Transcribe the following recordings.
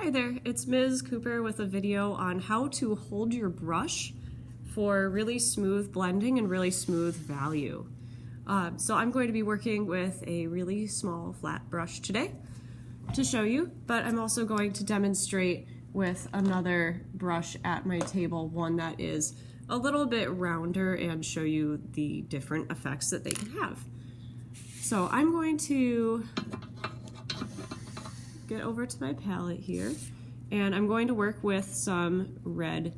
Hi there, it's Ms. Cooper with a video on how to hold your brush for really smooth blending and really smooth value. So I'm going to be working with a really small flat brush today to show you, but I'm also going to demonstrate with another brush at my table, one that is a little bit rounder, and show you the different effects that they can have. So I'm going to get over to my palette here, and I'm going to work with some red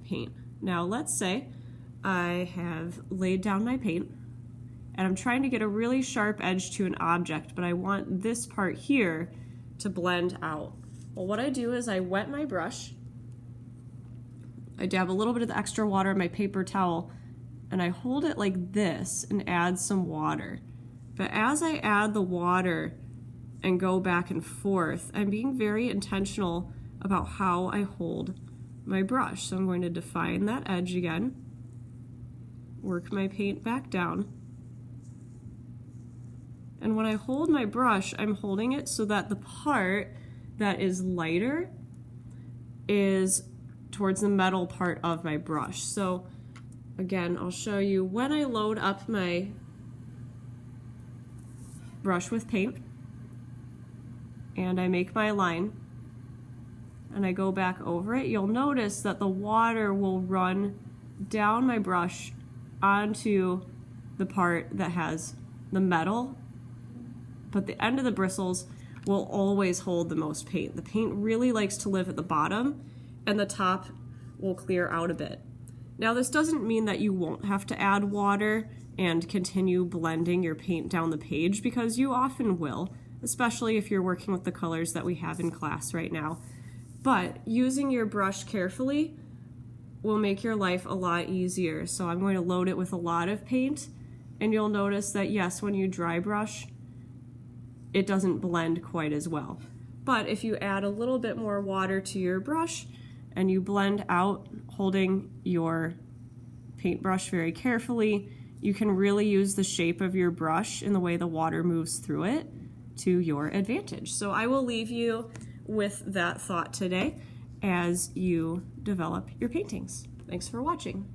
paint. Now let's say I have laid down my paint and I'm trying to get a really sharp edge to an object, but I want this part here to blend out. Well, what I do is I wet my brush, I dab a little bit of the extra water in my paper towel, and I hold it like this and add some water. But as I add the water and go back and forth, I'm being very intentional about how I hold my brush. So I'm going to define that edge again, work my paint back down, and when I hold my brush, I'm holding it so that the part that is lighter is towards the metal part of my brush. So again, I'll show you when I load up my brush with paint, and I make my line and I go back over it, you'll notice that the water will run down my brush onto the part that has the metal, but the end of the bristles will always hold the most paint. The paint really likes to live at the bottom, and the top will clear out a bit. Now this doesn't mean that you won't have to add water and continue blending your paint down the page, because you often will, especially if you're working with the colors that we have in class right now. But using your brush carefully will make your life a lot easier. So I'm going to load it with a lot of paint, and you'll notice that yes, when you dry brush, it doesn't blend quite as well. But if you add a little bit more water to your brush and you blend out holding your paintbrush very carefully, you can really use the shape of your brush and the way the water moves through it to your advantage. So I will leave you with that thought today as you develop your paintings. Thanks for watching.